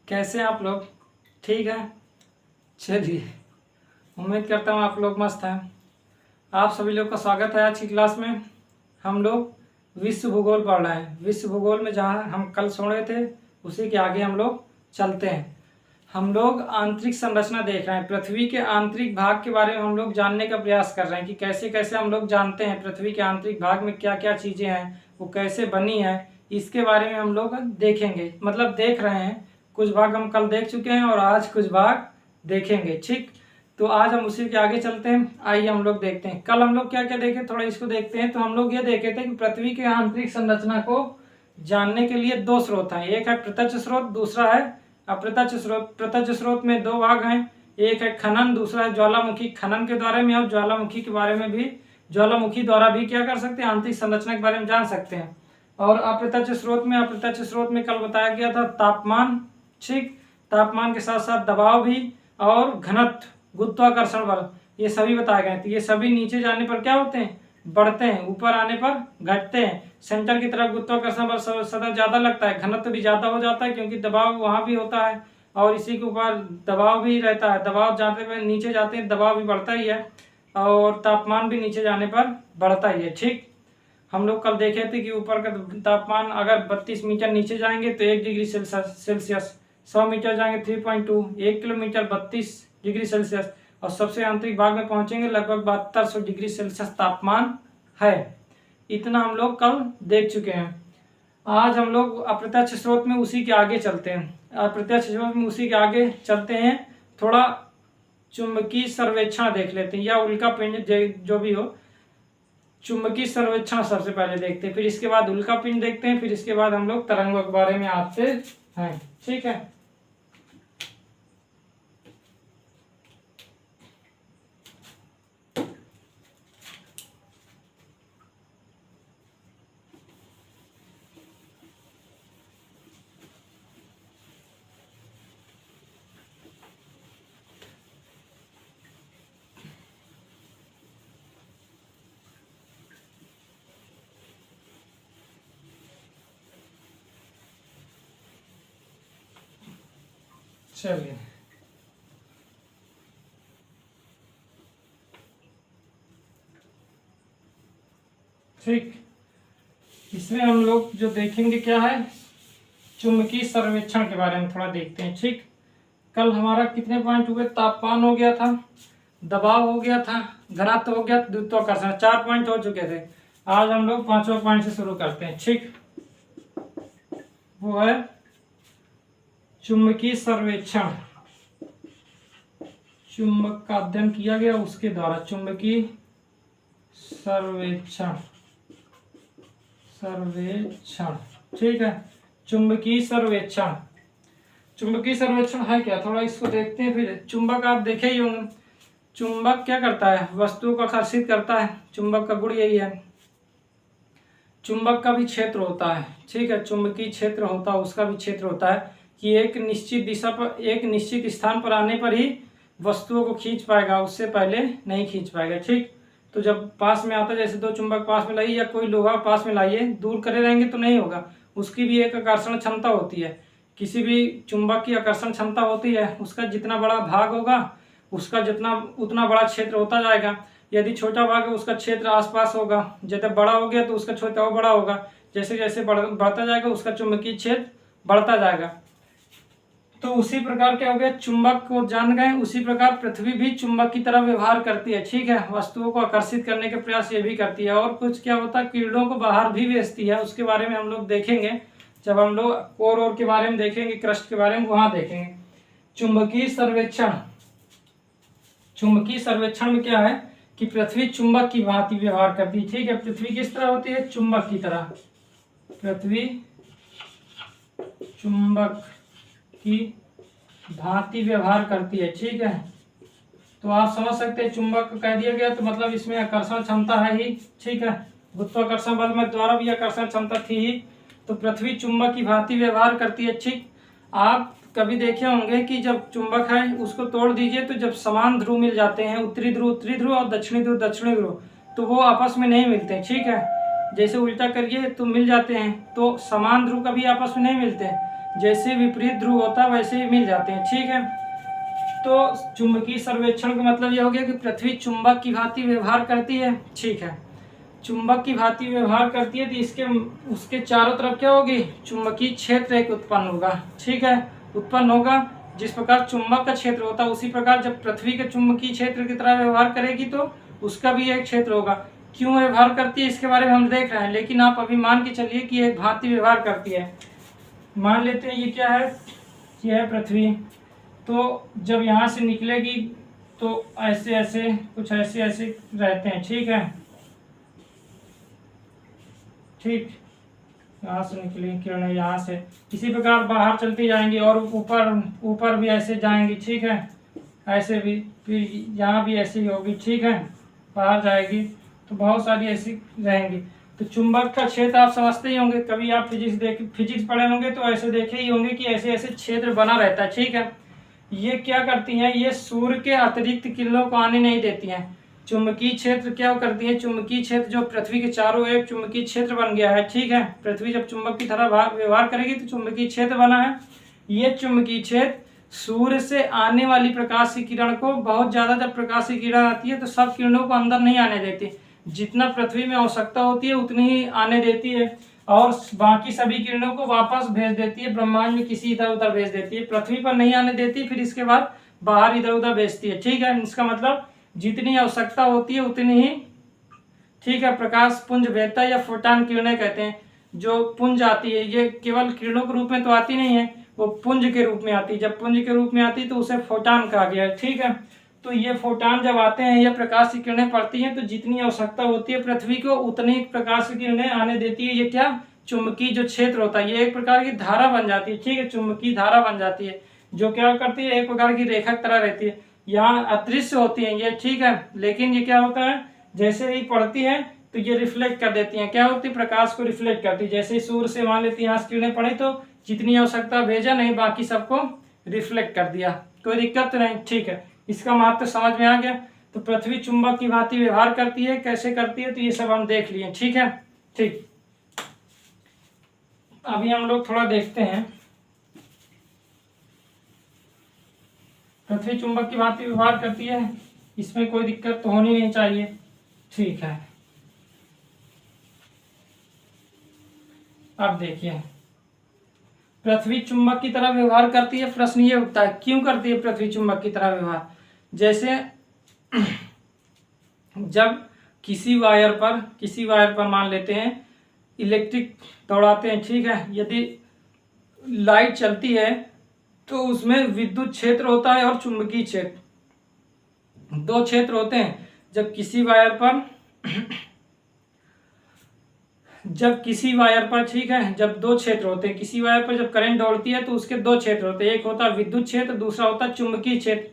कैसे हैं आप लोग? ठीक है। चलिए, उम्मीद करता हूँ आप लोग मस्त हैं। आप सभी लोग का स्वागत है आज की क्लास में। हम लोग विश्व भूगोल पढ़ रहे हैं। विश्व भूगोल में जहाँ हम कल सुन रहे थे उसी के आगे हम लोग चलते हैं। हम लोग आंतरिक संरचना देख रहे हैं। पृथ्वी के आंतरिक भाग के बारे में हम लोग जानने का प्रयास कर रहे हैं कि कैसे कैसे हम लोग जानते हैं पृथ्वी के आंतरिक भाग में क्या क्या चीज़ें हैं, वो कैसे बनी है, इसके बारे में हम लोग देखेंगे। मतलब देख रहे हैं, कुछ भाग हम कल देख चुके हैं और आज कुछ भाग देखेंगे। ठीक, तो आज हम उसी के आगे चलते हैं। आइए हम लोग देखते हैं कल हम लोग क्या क्या देखे, थोड़ा इसको देखते हैं। तो हम लोग ये देखे थे कि पृथ्वी के आंतरिक संरचना को जानने के लिए दो स्रोत हैं। एक है प्रत्यक्ष स्रोत, दूसरा है अप्रत्यक्ष स्रोत। प्रत्यक्ष स्रोत में दो भाग हैं, एक है खनन, दूसरा है ज्वालामुखी। खनन के द्वारा में और ज्वालामुखी के बारे में भी, ज्वालामुखी द्वारा भी क्या कर सकते हैं, आंतरिक संरचना के बारे में जान सकते हैं। और अप्रत्यक्ष स्रोत में कल बताया गया था तापमान। ठीक, तापमान के साथ साथ दबाव भी और घनत्व, गुरुत्वाकर्षण बल, ये सभी बताए गए थे। ये सभी नीचे जाने पर क्या होते हैं, बढ़ते हैं, ऊपर आने पर घटते हैं। सेंटर की तरफ गुरुत्वाकर्षण बल सदा ज्यादा लगता है, घनत्व भी ज्यादा हो जाता है क्योंकि दबाव वहां भी होता है और इसी के ऊपर दबाव भी रहता है। दबाव जाते हुए नीचे जाते हैं, दबाव भी बढ़ता ही है और तापमान भी नीचे जाने पर बढ़ता ही है। ठीक, हम लोग कल देखे थे कि ऊपर का तापमान अगर 32 मीटर नीचे जाएंगे तो 1 डिग्री सेल्सियस, 100 मीटर जाएंगे 3.2, 1 किलोमीटर 32 डिग्री सेल्सियस, और सबसे आंतरिक भाग में पहुंचेंगे लगभग 7200 डिग्री सेल्सियस तापमान है। इतना हम लोग कल देख चुके हैं। आज हम लोग अप्रत्यक्ष स्रोत में उसी के आगे चलते हैं। अप्रत्यक्ष स्रोत में उसी के आगे चलते हैं। थोड़ा चुंबकीय सर्वेक्षण देख लेते हैं, या उल्का पिंड जो भी हो। चुंबकीय सर्वेक्षण सबसे पहले देखते हैं, फिर इसके बाद उल्का पिंड देखते हैं, फिर इसके बाद हम लोग तरंगों के बारे में आते हैं। ठीक है, चलिए। ठीक, इसमें हम लोग जो देखेंगे क्या है, चुंबकीय सर्वेक्षण के बारे में थोड़ा देखते हैं। ठीक, कल हमारा कितने पॉइंट हुए, तापमान हो गया था, दबाव हो गया था, घनत्व हो गया, गुरुत्वाकर्षण, 4 पॉइंट हो चुके थे। आज हम लोग 5वां पॉइंट से शुरू करते हैं। ठीक, वो है चुंबकीय सर्वेक्षण। चुंबक का अध्ययन किया गया उसके द्वारा चुंबकीय सर्वेक्षण। ठीक है, चुंबकीय सर्वेक्षण। चुंबकीय सर्वेक्षण है क्या, थोड़ा इसको देखते हैं। फिर चुंबक आप देखे ही होंगे, चुंबक क्या करता है, वस्तुओं को आकर्षित करता है। चुंबक का गुण यही है। चुंबक का भी क्षेत्र होता है। ठीक है, चुंबकीय क्षेत्र होता है, उसका भी क्षेत्र होता है कि एक निश्चित दिशा पर, एक निश्चित स्थान पर आने पर ही वस्तुओं को खींच पाएगा, उससे पहले नहीं खींच पाएगा। ठीक, तो जब पास में आता है, जैसे दो चुंबक पास में लाइए या कोई लोहा पास में लाइए, दूर करे रहेंगे तो नहीं होगा। उसकी भी एक आकर्षण क्षमता होती है। किसी भी चुंबक की आकर्षण क्षमता होती है, उसका जितना बड़ा भाग होगा उसका उतना बड़ा क्षेत्र होता जाएगा। यदि छोटा भाग है उसका क्षेत्र आसपास होगा, जब बड़ा हो गया तो उसका क्षेत्र और बड़ा होगा। जैसे जैसे बढ़ता जाएगा उसका चुंबकीय क्षेत्र बढ़ता जाएगा। तो उसी प्रकार क्या हो गया, चुंबक को जान गए, उसी प्रकार पृथ्वी भी चुंबक की तरह व्यवहार करती है। ठीक है, वस्तुओं को आकर्षित करने के प्रयास ये भी करती है। और कुछ क्या होता है, किरणों को बाहर भी भेजती है। उसके बारे में हम लोग देखेंगे जब हम लोग कोर और के बारे में देखेंगे, क्रस्ट के बारे में, वहां देखेंगे। चुंबकीय सर्वेक्षण। चुंबकीय सर्वेक्षण में क्या है कि पृथ्वी चुंबक की भांति व्यवहार करती है। ठीक है, पृथ्वी किस तरह होती है, चुंबक की तरह। पृथ्वी चुंबक की भांति व्यवहार करती है। ठीक है, तो आप समझ सकते हैं, चुंबक कह दिया गया तो मतलब इसमें आकर्षण क्षमता है ही। ठीक है, गुरुत्वाकर्षण बल में द्वारा भी आकर्षण क्षमता थी ही। तो पृथ्वी चुंबक की भांति व्यवहार करती है। ठीक, आप कभी देखे होंगे कि जब चुंबक है उसको तोड़ दीजिए तो जब समान ध्रुव मिल जाते हैं, उत्तरी ध्रुव और दक्षिणी ध्रुव, तो वो आपस में नहीं मिलते। ठीक है, जैसे उल्टा करिए तो मिल जाते हैं, तो समान ध्रुव कभी आपस में नहीं मिलते। जैसे विपरीत ध्रुव होता है वैसे ही मिल जाते हैं। ठीक है, तो चुंबकीय सर्वेक्षण का मतलब यह हो गया कि पृथ्वी चुंबक की भांति व्यवहार करती है। ठीक है, चुंबक की भांति व्यवहार करती है तो इसके उसके चारों तरफ क्या होगी, चुंबकीय क्षेत्र एक उत्पन्न होगा। ठीक है, उत्पन्न होगा। जिस प्रकार चुंबक का क्षेत्र होता है उसी प्रकार जब पृथ्वी के चुंबकीय क्षेत्र की तरह व्यवहार करेगी तो उसका भी एक क्षेत्र होगा। क्यों व्यवहार करती है इसके बारे में हम देख रहे हैं, लेकिन आप अभी मान के चलिए कि एक भांति व्यवहार करती है। मान लेते हैं ये क्या है, ये है पृथ्वी। तो जब यहाँ से निकलेगी तो ऐसे ऐसे कुछ ऐसे ऐसे रहते हैं। ठीक है, ठीक, यहाँ से निकली किरणें यहाँ से इसी प्रकार बाहर चलती जाएंगी और ऊपर ऊपर भी ऐसे जाएंगी। ठीक है, ऐसे भी, फिर यहाँ भी ऐसी होगी। ठीक है, बाहर जाएगी तो बहुत सारी ऐसी रहेंगी। तो चुंबक का क्षेत्र आप समझते ही होंगे, कभी आप फिजिक्स पढ़े होंगे तो ऐसे देखे ही होंगे कि ऐसे ऐसे क्षेत्र बना रहता है। ठीक है, ये क्या करती हैं, ये सूर्य के अतिरिक्त किरणों को आने नहीं देती हैं। चुंबकीय क्षेत्र क्या करती है, चुंबकीय क्षेत्र जो पृथ्वी के चारों ओर चुंबकीय क्षेत्र बन गया है। ठीक है, पृथ्वी जब चुंबक की तरह व्यवहार करेगी तो चुंबकीय क्षेत्र बना है। ये चुंबकीय क्षेत्र सूर्य से आने वाली प्रकाश की किरण को, बहुत ज्यादा जब प्रकाश की किरण आती है तो सब किरणों को अंदर नहीं आने देती, जितना पृथ्वी में आवश्यकता होती है उतनी ही आने देती है और बाकी सभी किरणों को वापस भेज देती है, ब्रह्मांड में किसी इधर उधर भेज देती है, पृथ्वी पर नहीं आने देती, फिर इसके बाद बाहर इधर उधर भेजती है। ठीक है, इसका मतलब जितनी आवश्यकता होती है उतनी ही, ठीक है, प्रकाश पुंज भेजता है या फोटान किरणें कहते हैं। जो पुंज आती है ये केवल किरणों के रूप में तो आती नहीं है, वो पुंज के रूप में आती है। जब पुंज के रूप में आती है तो उसे फोटान कहा गया है। ठीक है, तो ये फोटान जब आते हैं या प्रकाश की किरणें पड़ती हैं तो जितनी आवश्यकता होती है पृथ्वी को उतनी प्रकाश की किरणें आने देती है। ये क्या, चुंबकीय जो क्षेत्र होता है, ये एक प्रकार की धारा बन जाती है। ठीक है, चुंबकीय धारा बन जाती है जो क्या करती है, एक प्रकार की रेखा की तरह रहती है। यहाँ अदृश्य होती है ये। ठीक है, लेकिन ये क्या होता है, जैसे ही पड़ती है तो ये रिफ्लेक्ट कर देती हैं। क्या होती है, प्रकाश को रिफ्लेक्ट करती है। जैसे ही सूर्य से मान लेती है यहाँ से किरणें पड़ी तो जितनी आवश्यकता भेजा, नहीं बाकी सबको रिफ्लेक्ट कर दिया, कोई दिक्कत तो नहीं। ठीक है, इसका महत्व समझ में आ गया। तो पृथ्वी चुंबक की भांति व्यवहार करती है, कैसे करती है तो ये सब हम देख लिए। ठीक है, ठीक, अभी हम लोग थोड़ा देखते हैं। पृथ्वी चुंबक की भांति व्यवहार करती है, इसमें कोई दिक्कत तो होनी नहीं चाहिए। ठीक है, अब देखिए, पृथ्वी चुंबक की तरह व्यवहार करती है। प्रश्न ये उठता है क्यों करती है पृथ्वी चुंबक की तरह व्यवहार। जैसे जब किसी वायर पर मान लेते हैं इलेक्ट्रिक दौड़ाते हैं। ठीक है, यदि लाइट चलती है तो उसमें विद्युत क्षेत्र होता है और चुंबकीय क्षेत्र, दो क्षेत्र होते हैं। जब किसी वायर पर ठीक है, जब दो क्षेत्र होते हैं, किसी वायर पर जब करंट दौड़ती है तो उसके दो क्षेत्र होते हैं, एक होता है विद्युत क्षेत्र, दूसरा होता है चुंबकीय क्षेत्र।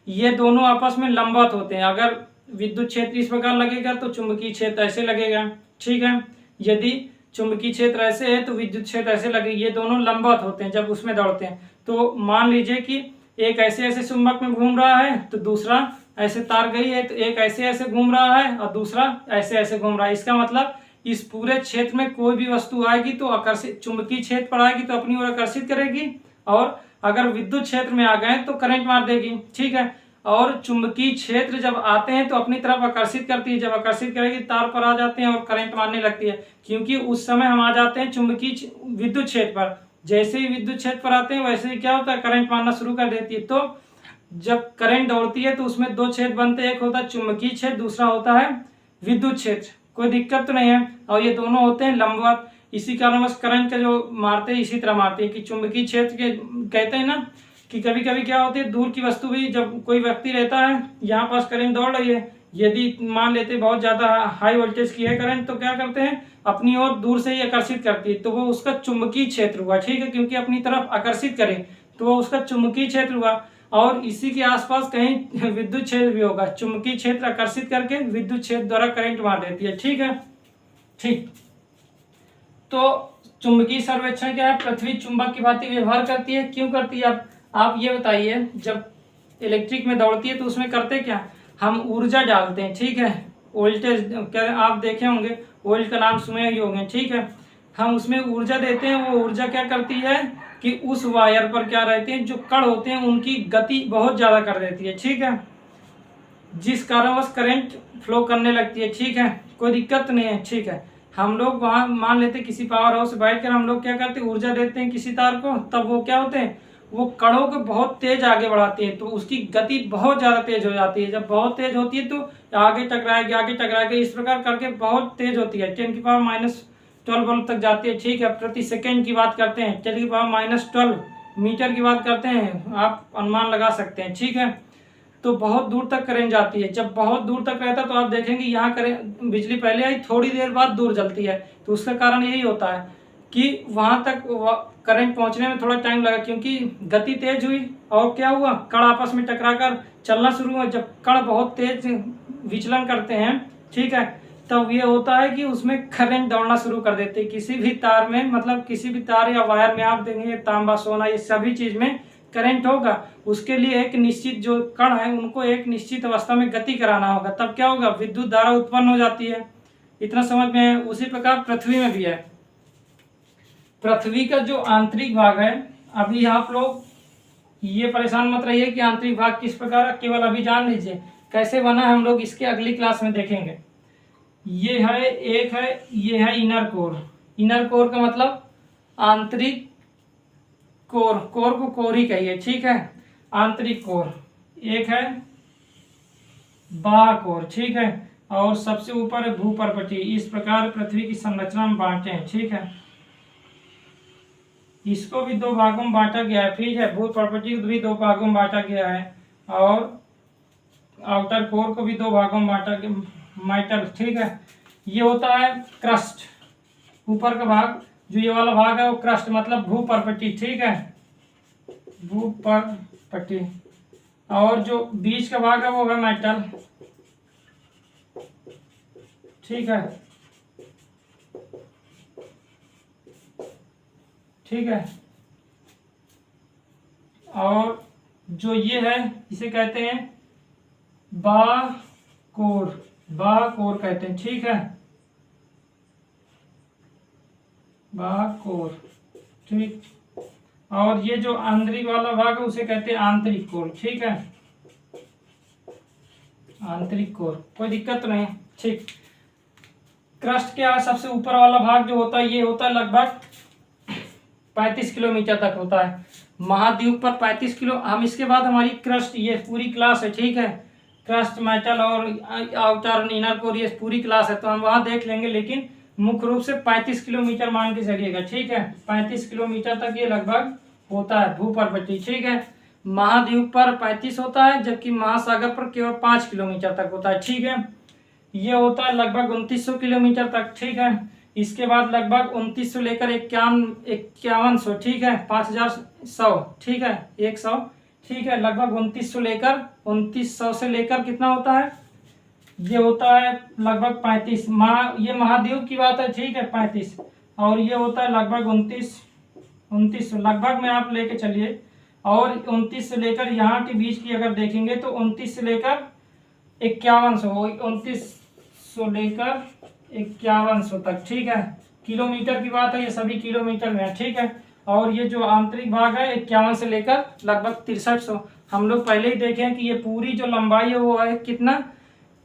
ये दोनों आपस में लंबवत होते हैं। अगर विद्युत क्षेत्र इस प्रकार लगेगा तो चुंबकीय क्षेत्र ऐसे लगेगा। ठीक है, यदि चुंबकीय क्षेत्र ऐसे है तो विद्युत क्षेत्र ऐसे लगेगा। ये दोनों लंबवत होते हैं जब उसमें दौड़ते हैं। तो मान लीजिए कि एक ऐसे ऐसे चुंबक में घूम रहा है तो दूसरा ऐसे तार गई है, तो एक ऐसे ऐसे घूम रहा है और दूसरा ऐसे ऐसे घूम रहा है। इसका मतलब इस पूरे क्षेत्र में कोई भी वस्तु आएगी तो आकर्षित, चुंबकीय क्षेत्र पर आएगी तो अपनी ओर आकर्षित करेगी, और अगर विद्युत क्षेत्र में आ गए तो करंट मार देगी। ठीक है, और चुंबकीय क्षेत्र जब आते हैं तो अपनी तरफ आकर्षित करती है, जब आकर्षित करेगी तार पर आ जाते हैं और करंट मारने लगती है, क्योंकि उस समय हम आ जाते हैं चुंबकीय विद्युत क्षेत्र पर। जैसे ही विद्युत क्षेत्र पर आते हैं वैसे ही क्या होता है, करंट मारना शुरू कर देती है। तो जब करंट दौड़ती है तो उसमें दो क्षेत्र बनते हैं, एक होता है चुंबकीय क्षेत्र, दूसरा होता है विद्युत क्षेत्र। कोई दिक्कत तो नहीं है, और ये दोनों होते हैं लंबवत। इसी कारणवश करंट का जो मारते हैं इसी तरह मारते हैं कि चुंबकीय क्षेत्र के कहते हैं ना कि कभी कभी क्या होती है, दूर की वस्तु भी, जब कोई व्यक्ति रहता है यहाँ पास करंट दौड़ रही है, यदि मान लेते बहुत ज्यादा हाई वोल्टेज की है करंट, तो क्या करते हैं अपनी ओर दूर से ही आकर्षित करती है, तो वो उसका चुंबकीय क्षेत्र हुआ। ठीक है, क्योंकि अपनी तरफ आकर्षित करे तो वो उसका चुंबकीय क्षेत्र हुआ। और इसी के आसपास कहीं विद्युत क्षेत्र भी होगा, चुंबकीय क्षेत्र आकर्षित करके विद्युत क्षेत्र द्वारा करंट मार देती है। ठीक है, ठीक, तो चुंबकीय सर्वेक्षण क्या है, पृथ्वी चुंबक की भांति व्यवहार करती है। क्यों करती है आप ये बताइए। जब इलेक्ट्रिक में दौड़ती है तो उसमें करते क्या, हम ऊर्जा डालते हैं। ठीक है, वोल्टेज क्या आप देखे होंगे, वोल्ट का नाम सुने ही होंगे। ठीक है, हम उसमें ऊर्जा देते हैं, वो ऊर्जा क्या करती है कि उस वायर पर क्या रहते हैं, जो कण होते हैं उनकी गति बहुत ज़्यादा कर देती है, ठीक है, जिस कारणवश करंट फ्लो करने लगती है, ठीक है, कोई दिक्कत नहीं है, ठीक है। हम लोग वहाँ मान लेते हैं किसी पावर हाउस से बैठकर हम लोग क्या करते हैं, ऊर्जा देते हैं किसी तार को, तब वो क्या होते हैं, वो कणों को बहुत तेज आगे बढ़ाते हैं, तो उसकी गति बहुत ज़्यादा तेज हो जाती है। जब बहुत तेज होती है तो आगे टकराएगी, इस प्रकार करके बहुत तेज होती है, 10⁻12 वोल्ट तक जाती है, ठीक है। प्रति सेकेंड की बात करते हैं, 10⁻12 मीटर की बात करते हैं, आप अनुमान लगा सकते हैं, ठीक है। तो बहुत दूर तक करंट जाती है। जब बहुत दूर तक रहता है तो आप देखेंगे यहाँ करंट, बिजली पहले आई, थोड़ी देर बाद दूर जलती है, तो उसका कारण यही होता है कि वहाँ तक करंट पहुँचने में थोड़ा टाइम लगा, क्योंकि गति तेज हुई और क्या हुआ, कण आपस में टकराकर चलना शुरू हुआ। जब कण बहुत तेज विचलन करते हैं, ठीक है, तब ये होता है कि उसमें करंट दौड़ना शुरू कर देते हैं। किसी भी तार में, मतलब किसी भी तार या वायर में आप देखेंगे, तांबा सोना ये सभी चीज़ में करंट होगा, उसके लिए एक निश्चित जो कण है उनको एक निश्चित अवस्था में गति कराना होगा, तब क्या होगा, विद्युत धारा उत्पन्न हो जाती है। इतना समझ में है। उसी प्रकार पृथ्वी में भी है। पृथ्वी का जो आंतरिक भाग है, अभी आप लोग ये परेशान मत रहिए कि आंतरिक भाग किस प्रकार, केवल अभी जान लीजिए कैसे बना है, हम लोग इसके अगली क्लास में देखेंगे। ये है, एक है, ये है इनर कोर। इनर कोर का मतलब आंतरिक कोर, कोर को कोर ही कहिए, ठीक है, आंतरिक कोर। एक है बाह्य कोर, ठीक है, और सबसे ऊपर है भूपर्पटी। इस प्रकार पृथ्वी की संरचना में बांटे हैं, ठीक है। इसको भी दो भागों में बांटा गया है, ठीक है, भूपर्पटी को भी दो भागों में बांटा गया है, और आउटर कोर को भी दो भागों में बांटा गया, मेटल, ठीक है। ये होता है क्रस्ट, ऊपर का भाग, जो ये वाला भाग है वो क्रस्ट मतलब भूपर्पटी, ठीक है, भूपर्पटी। और जो बीच का भाग है वो है मेटल, ठीक है, ठीक है। और जो ये है इसे कहते हैं बाह्य कोर, बाह्य कोर कहते हैं, ठीक है, बाह्य कोर, ठीक। और ये जो आंतरिक वाला भाग है उसे कहते हैं आंतरिक कोर, ठीक है, आंतरिक कोर, कोई दिक्कत नहीं, ठीक। क्रस्ट क्या है, सबसे ऊपर वाला भाग जो होता है ये होता है लगभग 35 किलोमीटर तक होता है, महाद्वीप पर 35 किलो। हम इसके बाद हमारी क्रस्ट, ये पूरी क्लास है, ठीक है, क्रस्ट, मेटल और आउटर इनर कोर, ये पूरी क्लास है, तो हम वहाँ देख लेंगे, लेकिन मुख्य रूप से 35 किलोमीटर मान के चलिएगा, ठीक है, 35 किलोमीटर तक ये लगभग होता है भूपर्पटी, ठीक है। महाद्वीप पर 35 होता है, जबकि महासागर पर केवल 5 किलोमीटर तक होता है, ठीक है। ये होता है लगभग 2900 किलोमीटर तक, ठीक है। इसके बाद लगभग 2900 लेकर 5100, ठीक है, 5100, ठीक है, 100, ठीक है, लगभग 2900 लेकर 2900 से लेकर कितना होता है, ये होता है लगभग 35, ये महाद्वीप की बात है, ठीक है, 35, और ये होता है लगभग 2900 लगभग में आप लेके चलिए। और 29 से लेकर यहाँ के बीच की अगर देखेंगे तो 29 से लेकर 5100, 2900 लेकर 5100 तक, ठीक है, किलोमीटर की बात है, ये सभी किलोमीटर में है, ठीक है। और ये जो आंतरिक भाग है 51 से लेकर लगभग 6300। हम लोग पहले ही देखे हैं कि ये पूरी जो लंबाई है वो है कितना,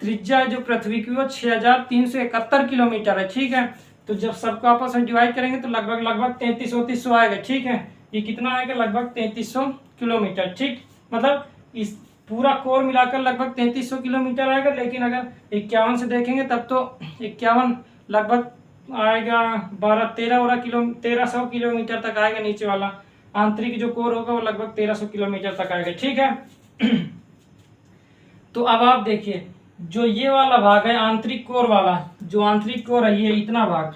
त्रिज्या जो पृथ्वी की वो 6371 किलोमीटर है, ठीक है। तो जब सबको आपस में डिवाइड करेंगे तो लगभग 3300 आएगा, ठीक है। ये कितना आएगा, लगभग 3300 किलोमीटर, ठीक, मतलब इस पूरा कोर मिलाकर लगभग 3300 किलोमीटर आएगा। लेकिन अगर 51 से देखेंगे तब तो 51 लगभग आएगा 1300 किलोमीटर तक आएगा, नीचे वाला आंतरिक जो कोर होगा वो लगभग 1300 किलोमीटर तक आएगा, ठीक है। तो अब आप देखिए, जो ये वाला भाग है आंतरिक कोर वाला, जो आंतरिक कोर है ये इतना भाग,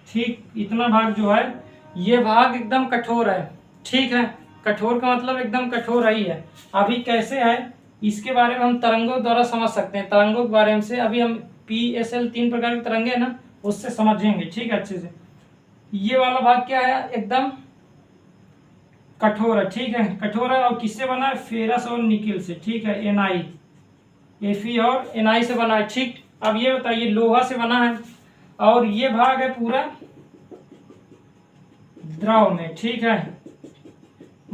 ठीक, इतना भाग जो है ये भाग एकदम कठोर है, ठीक है। कठोर का मतलब एकदम कठोर ही है। अभी कैसे है इसके बारे में हम तरंगों द्वारा समझ सकते हैं, तरंगों के बारे में से अभी हम PSL 3 प्रकार की तरंगे है ना, उससे समझेंगे, ठीक है, अच्छे से। ये वाला भाग क्या है, एकदम कठोर है, ठीक है, कठोर है। और किससे बना है, फेरस और निकिल से, ठीक है, Fe और Na से बना है, ठीक। अब ये बताइए लोहा से बना है, और ये भाग है पूरा द्रव में, ठीक है।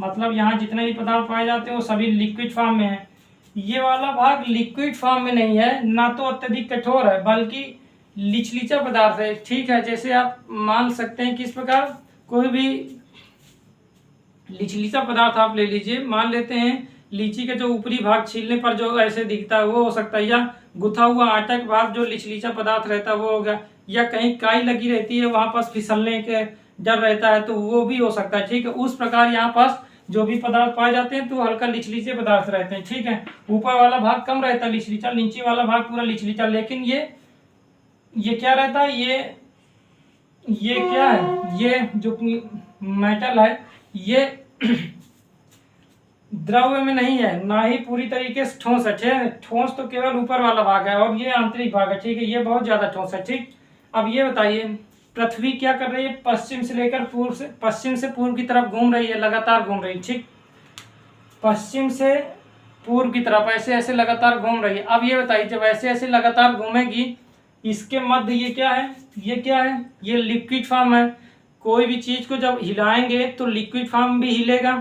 मतलब यहाँ जितने भी पदार्थ पाए जाते हैं वो सभी लिक्विड फॉर्म में है। ये वाला भाग लिक्विड फॉर्म में नहीं है, ना तो अत्यधिक कठोर है बल्कि लिचलीचा पदार्थ है, ठीक है। जैसे आप मान सकते हैं किस प्रकार, कोई भी लिचलीचा पदार्थ आप ले लीजिए, मान लेते हैं लीची का जो ऊपरी भाग छीलने पर जो ऐसे दिखता है वो हो सकता है, या गुथा हुआ आटा का भाग जो लिचलीचा पदार्थ रहता है वो हो गया, या कहीं काई लगी रहती है वहां पास फिसलने के डर रहता है तो वो भी हो सकता है, ठीक है। उस प्रकार यहाँ पास जो भी पदार्थ पाए जाते हैं तो हल्का लिचलीचे पदार्थ रहते हैं, ठीक है। ऊपर वाला भाग कम रहता है लिचलीचा, नीचे वाला भाग पूरा लिचलीचा। लेकिन ये क्या रहता है, ये क्या है, ये जो मेटल है ये द्रव्य में नहीं है, ना ही पूरी तरीके से ठोस है। ठोस तो केवल ऊपर वाला भाग है और ये आंतरिक भाग है, ठीक है। ये बहुत ज्यादा ठोस है, ठीक। अब ये बताइए पृथ्वी क्या कर रही है, पश्चिम से लेकर पूर्व से, पश्चिम से पूर्व की तरफ घूम रही है, लगातार घूम रही है, ठीक। पश्चिम से पूर्व की तरफ ऐसे ऐसे लगातार घूम रही है। अब ये बताइए जब ऐसे ऐसे लगातार घूमेगी, इसके मध्य ये क्या है, ये क्या है, ये लिक्विड फॉर्म है। कोई भी चीज को जब हिलाएंगे तो लिक्विड फॉर्म भी हिलेगा,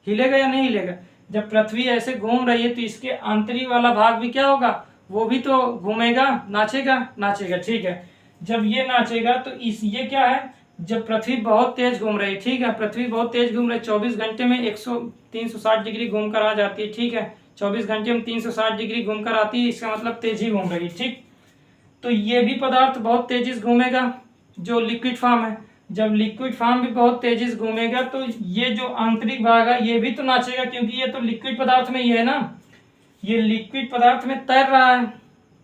हिलेगा या नहीं हिलेगा। जब पृथ्वी ऐसे घूम रही है तो इसके आंतरिक वाला भाग भी क्या होगा, वो भी तो घूमेगा, नाचेगा, नाचेगा, ठीक है। जब ये नाचेगा तो ये क्या है, जब पृथ्वी बहुत तेज घूम रही है, ठीक है, पृथ्वी बहुत तेज घूम रही है, 24 घंटे में 360 डिग्री घूम कर आ जाती है, ठीक है। 24 घंटे में 360 डिग्री घूम कर आती है, इसका मतलब तेजी घूम रही है, ठीक। तो ये भी पदार्थ बहुत तेजी से घूमेगा जो लिक्विड फॉर्म है। जब लिक्विड फॉर्म भी बहुत तेजी से घूमेगा तो ये जो आंतरिक भाग है ये भी तो नाचेगा, क्योंकि ये तो लिक्विड पदार्थ में ही है ना, ये लिक्विड पदार्थ में तैर रहा है,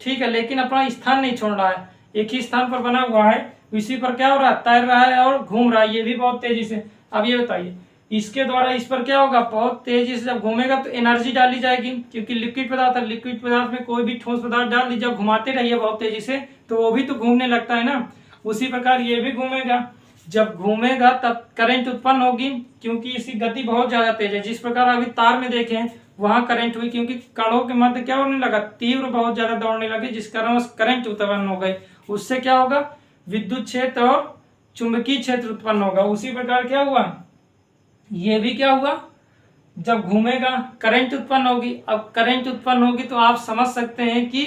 ठीक है, लेकिन अपना स्थान नहीं छोड़ रहा है, एक ही स्थान पर बना हुआ है, इसी पर क्या हो रहा है, तैर रहा है और घूम रहा है, ये भी बहुत तेजी से। अब ये बताइए इसके द्वारा इस पर क्या होगा, बहुत तेजी से जब घूमेगा तो एनर्जी डाली जाएगी, क्योंकि लिक्विड पदार्थ है, लिक्विड पदार्थ में कोई भी ठोस पदार्थ डाल दीजिए, जब घुमाते रहिए बहुत तेजी से तो वो भी तो घूमने लगता है ना। उसी प्रकार ये भी घूमेगा, जब घूमेगा तब करंट उत्पन्न होगी, क्योंकि इसकी गति बहुत ज्यादा तेज है। जिस प्रकार अभी तार में देखें वहां करंट हुई, क्योंकि कणों के मध्य क्या होने लगा, तीव्र बहुत ज्यादा दौड़ने लगे, जिस कारण करंट उत्पन्न हो गई। उससे क्या होगा, विद्युत क्षेत्र और चुंबकीय क्षेत्र उत्पन्न होगा। उसी प्रकार क्या हुआ, ये भी क्या हुआ, जब घूमेगा करंट उत्पन्न होगी। अब करंट उत्पन्न होगी तो आप समझ सकते हैं कि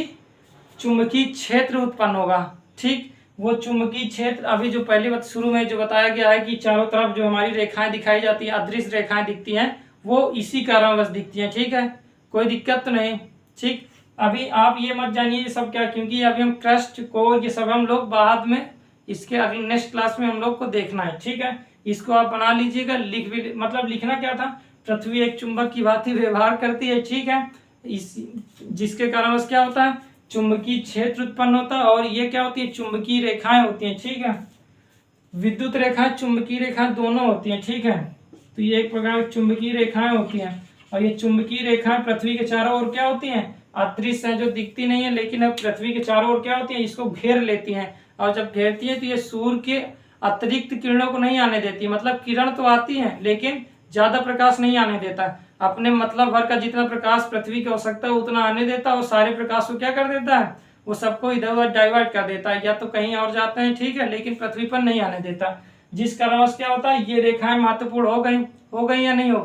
चुंबकीय क्षेत्र उत्पन्न होगा, ठीक। वो चुंबकीय क्षेत्र अभी जो पहली बात शुरू में जो बताया गया है कि चारों तरफ जो हमारी रेखाएं दिखाई जाती हैं, अदृश्य रेखाएं दिखती हैं, वो इसी कारणवश दिखती हैं, ठीक है, कोई दिक्कत तो नहीं, ठीक। अभी आप ये मत जानिए ये सब क्या, क्योंकि अभी हम क्रस्ट कोर ये सब हम लोग बाद में इसके अगले नेक्स्ट क्लास में हम लोग को देखना है, ठीक है। इसको आप बना लीजिएगा, लिख भी, मतलब लिखना क्या था, पृथ्वी एक चुंबक की भांति व्यवहार करती है, ठीक है, इस जिसके कारणवश क्या होता है, चुंबकीय क्षेत्र उत्पन्न होता है, और ये क्या होती है, चुंबकीय रेखाएं होती हैं, ठीक है। विद्युत रेखाएं चुंबकीय रेखाएं दोनों होती हैं, ठीक है। तो ये एक प्रकार की चुंबकीय रेखाएं होती हैं, और ये चुंबकीय रेखाएं पृथ्वी के चारों ओर क्या होती हैं, अदृश्य हैं, जो दिखती नहीं है, लेकिन अब पृथ्वी के चारों ओर क्या होती हैं, इसको घेर लेती हैं। और जब घेरती है तो ये सूर्य के अतिरिक्त किरणों को नहीं आने देती, मतलब किरण तो आती है लेकिन ज्यादा प्रकाश नहीं आने देता, अपने मतलब भर का जितना प्रकाश पृथ्वी की आवश्यकता है उतना आने देता है, और सारे प्रकाश को क्या कर देता है, वो सबको इधर उधर डाइवर्ट कर देता है, या तो कहीं और जाते हैं, ठीक है, लेकिन पृथ्वी पर नहीं आने देता। जिस कारणवश क्या होता है, ये रेखाएं महत्वपूर्ण हो गई या नहीं हो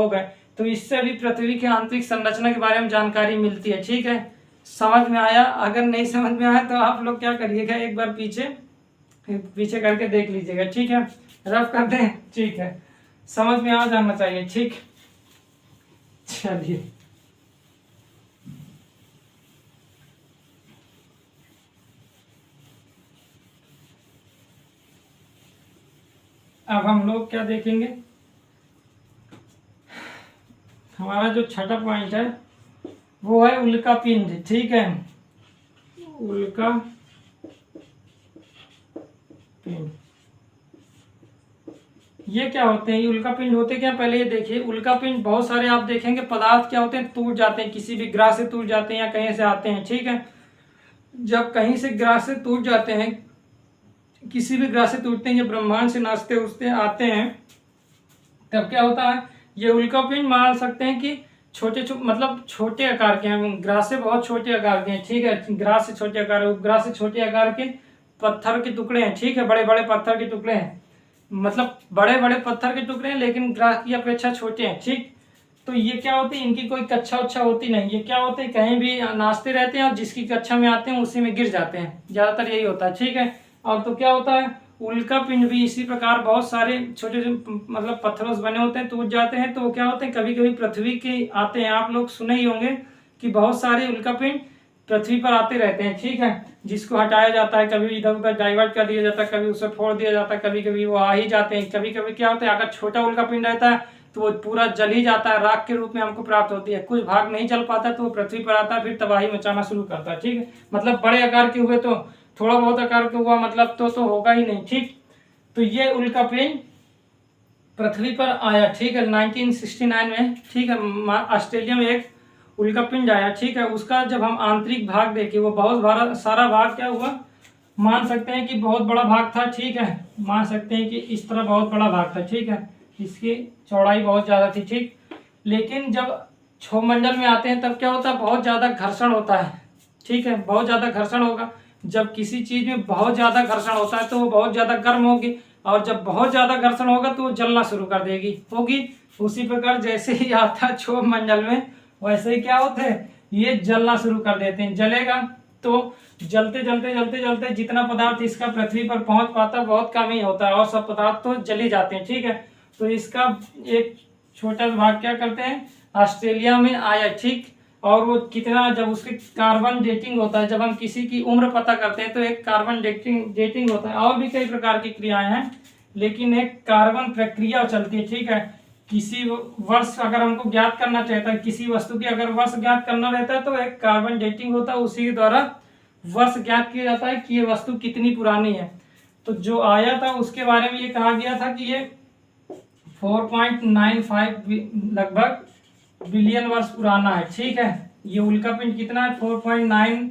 गए। तो इससे भी पृथ्वी की आंतरिक संरचना के बारे में जानकारी मिलती है, ठीक है। समझ में आया, अगर नहीं समझ में आया तो आप लोग क्या करिएगा, एक बार पीछे करके देख लीजिएगा, ठीक है, रफ कर दें, ठीक है, समझ में आ जाना चाहिए, ठीक। चलिए अब हम लोग क्या देखेंगे, हमारा जो छठा पॉइंट है वो है उल्का पिंड, ठीक है, उल्का पिंड। ये क्या होते हैं, ये उल्का पिंड होते क्या, पहले ये देखिए, उल्का पिंड बहुत सारे आप देखेंगे पदार्थ क्या होते हैं, टूट जाते हैं, किसी भी ग्रह से टूट जाते हैं या कहीं से आते हैं, ठीक है। जब कहीं से ग्रह से टूट जाते हैं, किसी भी ग्रह से टूटते हैं, जब ब्रह्मांड से नाचते उठते आते हैं, तब क्या होता है, ये उल्का पिंड मान सकते हैं कि मतलब छोटे आकार के हैं, ग्रह से बहुत छोटे आकार के हैं, ठीक है, ग्रह से छोटे आकार, उपग्रह से छोटे आकार के पत्थर के टुकड़े हैं, ठीक है, बड़े बड़े पत्थर के टुकड़े हैं, मतलब बड़े बड़े पत्थर के टुकड़े हैं लेकिन ग्रह की अपेक्षा छोटे हैं। ठीक, तो ये क्या होते हैं, इनकी कोई कक्षा उच्छा होती नहीं। ये क्या होते हैं, कहीं भी नाचते रहते हैं और जिसकी कक्षा में आते हैं उसी में गिर जाते हैं, ज़्यादातर यही होता है। ठीक है, और तो क्या होता है, उल्का पिंड भी इसी प्रकार बहुत सारे छोटे छोटे मतलब पत्थरों से बने होते हैं, टूट जाते हैं। तो वो क्या होते हैं, कभी कभी पृथ्वी के आते हैं। आप लोग सुने ही होंगे कि बहुत सारे उल्का पिंड पृथ्वी पर आते रहते हैं। ठीक है, जिसको हटाया जाता है, कभी इधर उधर डाइवर्ट कर दिया जाता है, कभी उसे फोड़ दिया जाता है, कभी कभी वो आ ही जाते हैं। कभी कभी क्या होता है, अगर छोटा उल्का पिंड रहता है तो वो पूरा जल ही जाता है, राख के रूप में हमको प्राप्त होती है। कुछ भाग नहीं जल पाता तो वो पृथ्वी पर आता है, फिर तबाही मचाना शुरू करता है। ठीक है, मतलब बड़े आकार के हुए तो थोड़ा बहुत आकार का हुआ, मतलब तो होगा ही नहीं। ठीक, तो ये उल्का पिंड पृथ्वी पर आया। ठीक है, 1969 में। ठीक है, ऑस्ट्रेलिया में एक उल्का पिंड आया। ठीक है, उसका जब हम आंतरिक भाग देखे, वो बहुत सारा भाग क्या हुआ, मान सकते हैं कि बहुत बड़ा भाग था। ठीक है, मान सकते हैं कि इस तरह बहुत बड़ा भाग था। ठीक है, इसकी चौड़ाई बहुत ज़्यादा थी। ठीक, लेकिन जब क्षोभमंडल में आते हैं तब क्या होता है, बहुत ज़्यादा घर्षण होता है। ठीक है, बहुत ज़्यादा घर्षण होगा। जब किसी चीज़ में बहुत ज़्यादा घर्षण होता है तो वो बहुत ज़्यादा गर्म होगी, और जब बहुत ज़्यादा घर्षण होगा तो वो जलना शुरू कर देगी होगी। उसी प्रकार जैसे ही आता है क्षोभमंडल में, वैसे ही क्या होते हैं, ये जलना शुरू कर देते हैं। जलेगा तो जलते जलते जलते जलते जितना पदार्थ इसका पृथ्वी पर पहुंच पाता है बहुत कम ही होता है, और सब पदार्थ तो जल ही जाते हैं। ठीक है, तो इसका एक छोटा सा भाग क्या करते हैं, ऑस्ट्रेलिया में आया। ठीक, और वो कितना, जब उसके कार्बन डेटिंग होता है, जब हम किसी की उम्र पता करते हैं तो एक कार्बन डेटिंग होता है। और भी कई प्रकार की क्रियाएं हैं, लेकिन एक कार्बन प्रक्रिया चलती है। ठीक है, किसी वर्ष अगर हमको ज्ञात करना चाहता है, किसी वस्तु की अगर वर्ष ज्ञात करना रहता है तो एक कार्बन डेटिंग होता है, उसी के द्वारा वर्ष ज्ञात किया जाता है कि ये वस्तु कितनी पुरानी है। तो जो आया था उसके बारे में ये कहा गया था कि ये 4.95 लगभग बिलियन वर्ष पुराना है। ठीक है, ये उल्का पिंड कितना है, 4.9,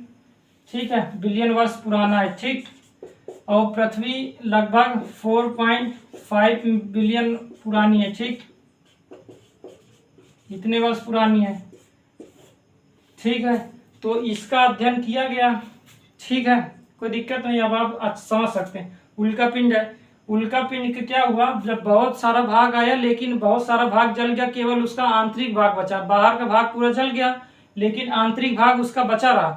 ठीक है, बिलियन वर्ष पुराना है। ठीक, और पृथ्वी लगभग 4.5 बिलियन पुरानी है। ठीक, इतने वर्ष पुरानी है। ठीक है, तो इसका अध्ययन किया गया। ठीक है, कोई दिक्कत नहीं, अब आप समझ सकते हैं। उल्का पिंड है, उल्का पिंड का क्या हुआ, जब बहुत सारा भाग आया लेकिन बहुत सारा भाग जल गया, केवल उसका आंतरिक भाग बचा। बाहर का भाग पूरा जल गया लेकिन आंतरिक भाग उसका बचा रहा।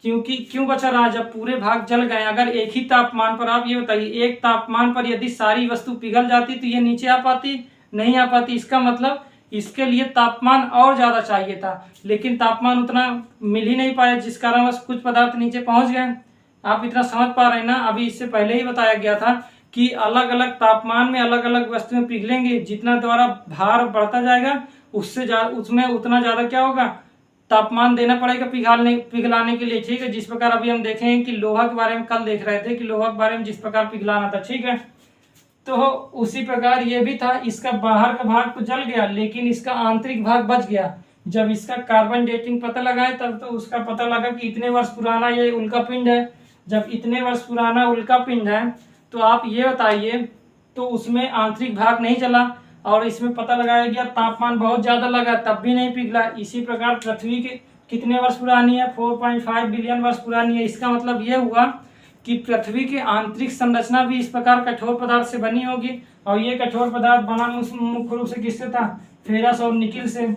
क्योंकि क्यों बचा रहा, जब पूरे भाग जल गए, अगर एक ही तापमान पर, आप ये बताइए, एक तापमान पर यदि सारी वस्तु पिघल जाती तो ये नीचे आ पाती, नहीं आ पाती। इसका मतलब इसके लिए तापमान और ज़्यादा चाहिए था, लेकिन तापमान उतना मिल ही नहीं पाया, जिस कारण बस कुछ पदार्थ नीचे पहुंच गए। आप इतना समझ पा रहे हैं ना। अभी इससे पहले ही बताया गया था कि अलग अलग तापमान में अलग अलग वस्तुएं पिघलेंगी, जितना द्वारा भार बढ़ता जाएगा उससे उसमें उतना ज़्यादा क्या होगा, तापमान देना पड़ेगा पिघलाने के लिए। ठीक है, जिस प्रकार अभी हम देखें कि लोहा के बारे में कल देख रहे थे कि लोहा के बारे में जिस प्रकार पिघलाना था। ठीक है, तो उसी प्रकार ये भी था, इसका बाहर का भाग तो जल गया लेकिन इसका आंतरिक भाग बच गया। जब इसका कार्बन डेटिंग पता लगाए तब तो उसका पता लगा कि इतने वर्ष पुराना ये उल्का पिंड है। जब इतने वर्ष पुराना उल्का पिंड है तो आप ये बताइए, तो उसमें आंतरिक भाग नहीं चला, और इसमें पता लगाया गया तापमान बहुत ज़्यादा लगा तब भी नहीं पिघला। इसी प्रकार पृथ्वी के कितने वर्ष पुरानी है, 4.5 बिलियन वर्ष पुरानी है। इसका मतलब यह हुआ कि पृथ्वी की आंतरिक संरचना भी इस प्रकार कठोर पदार्थ से बनी होगी, और ये कठोर पदार्थ बना मुख्य रूप से किससे था, फेरस और निकिल से,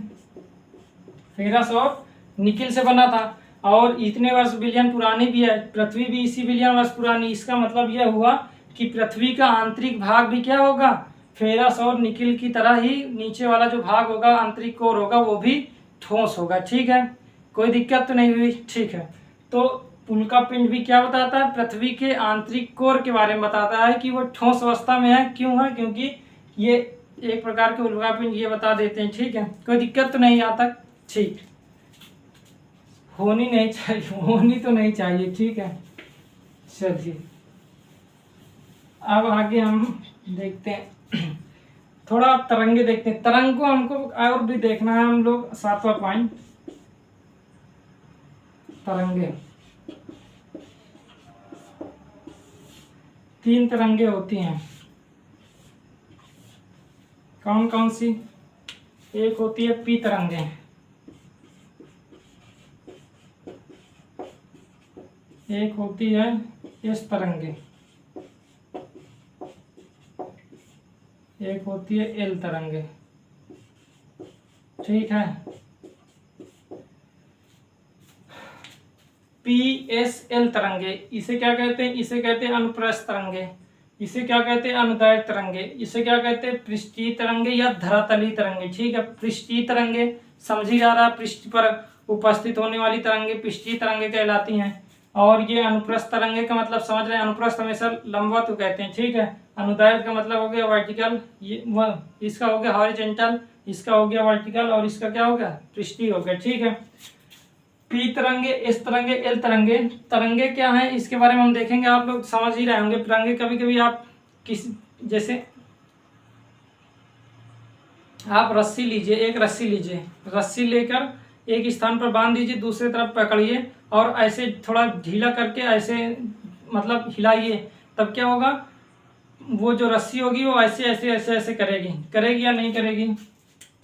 फेरस और निकिल से बना था। और इतने वर्ष बिलियन पुरानी भी है, पृथ्वी भी इसी बिलियन वर्ष पुरानी। इसका मतलब यह हुआ कि पृथ्वी का आंतरिक भाग भी क्या होगा, फेरस और निकिल की तरह ही नीचे वाला जो भाग होगा, आंतरिक कोर होगा, वो भी ठोस होगा। ठीक है, कोई दिक्कत तो नहीं हुई। ठीक है, तो उल्का पिंड भी क्या बताता है, पृथ्वी के आंतरिक कोर के बारे में बताता है कि वो ठोस अवस्था में है। क्यों है, क्योंकि ये एक प्रकार के उल्का पिंड ये बता देते हैं। ठीक है, कोई दिक्कत तो नहीं यहाँ तक। ठीक, होनी नहीं चाहिए, होनी तो नहीं चाहिए। ठीक है, चलिए अब आगे हम देखते हैं, थोड़ा आप तरंगे देखते हैं। तरंग को हमको और भी देखना है हम लोग, 7वां पॉइंट, तरंगे। 3 तरंगे होती हैं, कौन कौन सी, एक होती है पी तरंगे, एक होती है एस तरंगे, एक होती है एल तरंगे। ठीक है, PSL तरंगे, इसे क्या कहते हैं? इसे कहते हैं अनुप्रस्थ तरंगे। इसे क्या कहते हैं? अनुदैर्घ्य तरंगे। इसे क्या कहते हैं? पृष्ठीय तरंगे या धरातलीय तरंगे। ठीक है, पृष्ठीय तरंगे समझी जा रहा है, पृष्ठ पर उपस्थित होने वाली तरंगे पृष्ठीय तरंगे कहलाती हैं। और ये अनुप्रस्थ तरंगे का मतलब समझ रहे हैं, अनुप्रस्थ हमेशा लंबवत कहते हैं। ठीक है, अनुदैर्घ्य का मतलब हो गया वर्टिकल, ये इसका हो गया हॉरिजॉन्टल, इसका हो गया वर्टिकल, और इसका क्या हो गया? पृष्ठीय हो गया। ठीक है, पी तरंगे, एस तरंगे, एल तरंगे। तरंगे क्या है इसके बारे में हम देखेंगे, आप लोग समझ ही रहे होंगे। तरंगे कभी कभी आप किस जैसे आप रस्सी लीजिए, एक रस्सी लीजिए, रस्सी लेकर एक स्थान पर बांध दीजिए, दूसरी तरफ पकड़िए और ऐसे थोड़ा ढीला करके ऐसे मतलब हिलाइए, तब क्या होगा? वो जो रस्सी होगी वो ऐसे ऐसे ऐसे ऐसे करेगी। करेगी या नहीं करेगी?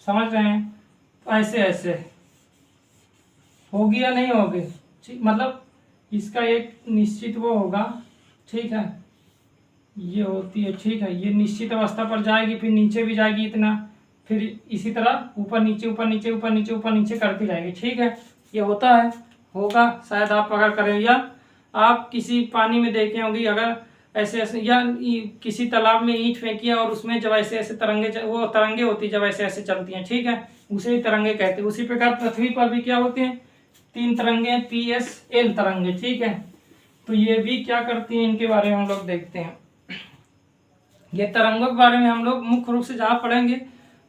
समझ रहे हैं? ऐसे ऐसे होगी या नहीं होगी? ठीक, मतलब इसका एक निश्चित वो होगा। ठीक है, ये होती है। ठीक है, ये निश्चित अवस्था पर जाएगी, फिर नीचे भी जाएगी इतना, फिर इसी तरह ऊपर नीचे ऊपर नीचे ऊपर नीचे ऊपर नीचे करती जाएगी। ठीक है, ये होता है, होगा शायद आप अगर करें, या आप किसी पानी में देखे होंगे अगर ऐसे ऐसे, या किसी तालाब में ईंट फेंकी और उसमें जब ऐसे ऐसे तरंगे, वो तरंगे होती जब ऐसे ऐसे चलती हैं। ठीक है, उसे ही तरंगे कहते हैं। उसी प्रकार पृथ्वी पर भी क्या होती हैं? 3 तरंगे, PSL तरंगे। ठीक है, तो ये भी क्या करती हैं, इनके बारे में हम लोग देखते हैं। ये तरंगों के बारे में हम लोग मुख्य रूप से जहाँ पढ़ेंगे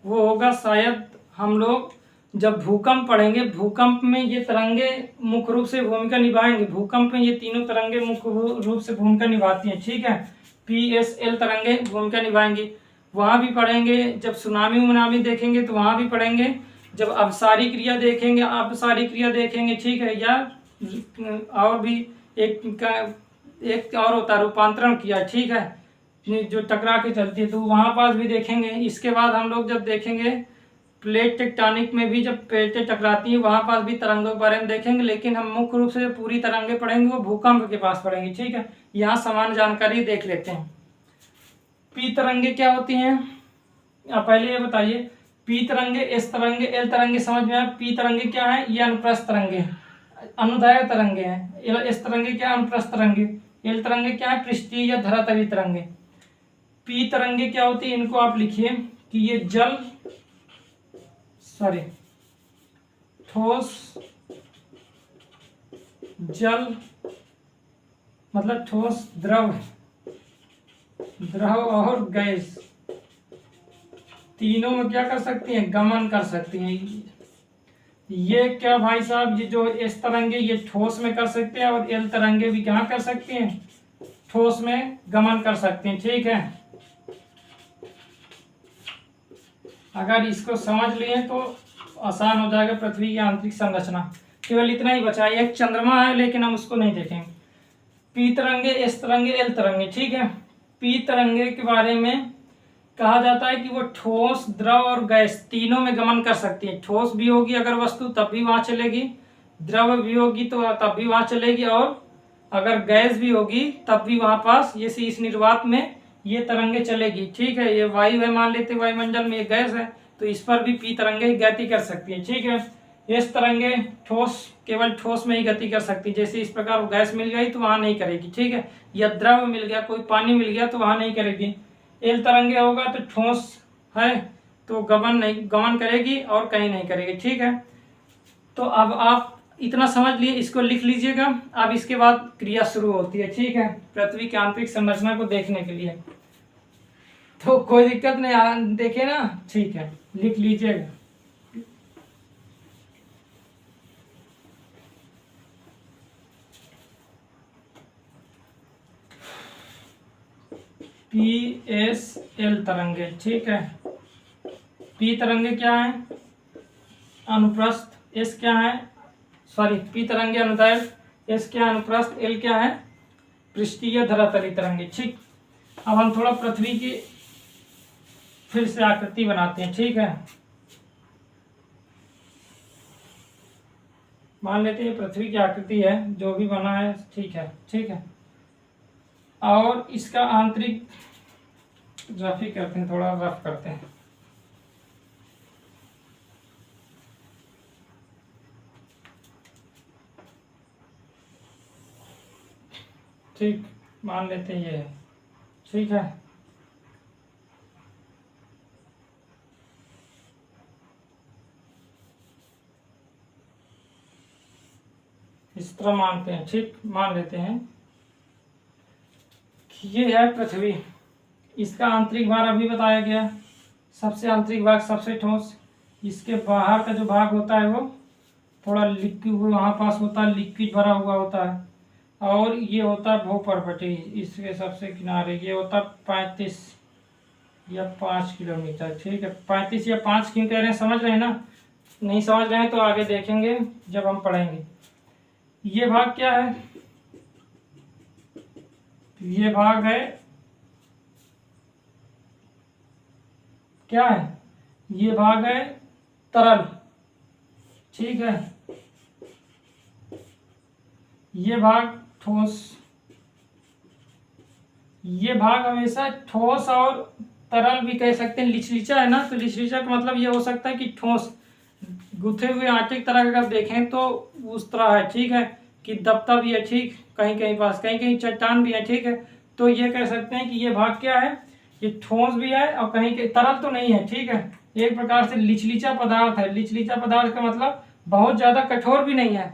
वो होगा शायद हम लोग जब भूकंप पढ़ेंगे। भूकंप में ये तरंगे मुख्य रूप से भूमिका निभाएंगे। भूकंप में ये तीनों तरंगे मुख्य रूप से भूमिका निभाती हैं। ठीक है, PSL तरंगे भूमिका निभाएंगी, वहाँ भी पढ़ेंगे। जब सुनामी उनामी देखेंगे तो वहाँ भी पढ़ेंगे। जब अपसारी क्रिया देखेंगे, अपसारी क्रिया देखेंगे। ठीक है, या और भी एक और होता है रूपांतरण किया। ठीक है, जो टकरा के चलती है, तो वहाँ पास भी देखेंगे। इसके बाद हम लोग जब देखेंगे प्लेट टेक्टोनिक में भी जब प्लेटें टकराती हैं वहाँ पास भी तरंगों के बारे में देखेंगे, लेकिन हम मुख्य रूप से पूरी तरंगे पढ़ेंगे वो भूकंप के पास पढ़ेंगे। ठीक है, यहाँ समान जानकारी देख लेते हैं। पी तरंगे क्या होती हैं? आप पहले ये बताइए, पी तरंगे, एस तरंगे, एल तरंगे समझ में आया? पी तरंगे क्या है? ये अनुप्रस्थ तरंगे, अनुदैर्घ्य तरंगे हैं। एस तरंगे क्या? अनुप्रस्थ तरंगे। एल तरंगे क्या है? पृष्ठीय या धरातलीय तरंगे। पी तरंगे क्या होती है? इनको आप लिखिए कि ये ठोस, जल मतलब ठोस, द्रव और गैस तीनों में क्या कर सकती हैं? गमन कर सकती हैं। ये क्या भाई साहब, ये जो एस तरंगे ये ठोस में कर सकते हैं और एल तरंगे भी क्या कर सकती हैं? ठोस में गमन कर सकते हैं। ठीक है, अगर इसको समझ लिए तो आसान हो जाएगा पृथ्वी की आंतरिक संरचना। केवल इतना ही बचा है, एक चंद्रमा है लेकिन हम उसको नहीं देखेंगे। पी तरंगे, एस तरंगे, एल तरंगे। ठीक है, पी तरंगे के बारे में कहा जाता है कि वो ठोस, द्रव और गैस तीनों में गमन कर सकती है। ठोस भी होगी अगर वस्तु तब भी वहां चलेगी, द्रव भी होगी तो तब भी वहां चलेगी, और अगर गैस भी होगी तब भी वहां पास ये इस निर्वात में ये तरंगे चलेगी। ठीक है, ये वायु है, मान लेते वायुमंडल में ये गैस है, तो इस पर भी पी तरंगे गति कर सकती है। ठीक है, इस तरंगे ठोस, केवल ठोस में ही गति कर सकती है। जैसे इस प्रकार गैस मिल गई तो वहां नहीं करेगी। ठीक है, या द्रव मिल गया, कोई पानी मिल गया तो वहां नहीं करेगी। एल तरंगे होगा तो ठोस है तो गमन करेगी और कहीं नहीं करेगी। ठीक है, तो अब आप इतना समझ लिए, इसको लिख लीजिएगा। अब इसके बाद क्रिया शुरू होती है। ठीक है, पृथ्वी की आंतरिक संरचना को देखने के लिए, तो कोई दिक्कत नहीं, देखे ना? ठीक है, लिख लीजिएगा। PSL तरंगे। ठीक है, पी तरंगे क्या है? अनुप्रस्थ। एस क्या है? पी तरंगे अनुदैर्घ्य, एस क्या है? अनुप्रस्थ, एल क्या है? पृष्ठीय धरातलीय तरंगे। ठीक, अब हम थोड़ा पृथ्वी की फिर से आकृति बनाते हैं। ठीक है, मान लेते हैं पृथ्वी की आकृति है, जो भी बना है। ठीक है, ठीक है, और इसका आंतरिक रफ ही करते हैं, थोड़ा रफ करते हैं। ठीक, मान लेते हैं ये है। ठीक है, इस तरह मानते हैं। ठीक, मान लेते हैं कि ये है पृथ्वी। इसका आंतरिक भार अभी बताया गया, सबसे आंतरिक भाग सबसे ठोस। इसके बाहर का जो भाग होता है वो थोड़ा लिक्विड, वहाँ पास होता है, लिक्विड भरा हुआ होता है। और ये होता है भूपर्वतीय, इसके सबसे किनारे ये होता है 35 या 5 किलोमीटर। ठीक है, 35 या 5 क्यों कह रहे हैं, समझ रहे हैं ना? नहीं समझ रहे हैं तो आगे देखेंगे जब हम पढ़ेंगे। ये भाग क्या है? ये भाग है, क्या है? ये भाग है तरल। ठीक है, ये भाग ठोस। ये भाग हमेशा ठोस और तरल भी कह सकते हैं। लिचलीचा है ना, तो लिचलीचा का मतलब ये हो सकता है कि ठोस, गुथे हुए आटे की तरह अगर देखें तो उस तरह है। ठीक है, कि दबता भी है। ठीक, कहीं कहीं पास, कहीं कहीं चट्टान भी है। ठीक है, तो ये कह सकते हैं कि ये भाग क्या है, ये ठोस भी है और कहीं के तरल तो नहीं है। ठीक है, एक प्रकार से लिचलीचा पदार्थ है। लिचलीचा पदार्थ का मतलब बहुत ज़्यादा कठोर भी नहीं है,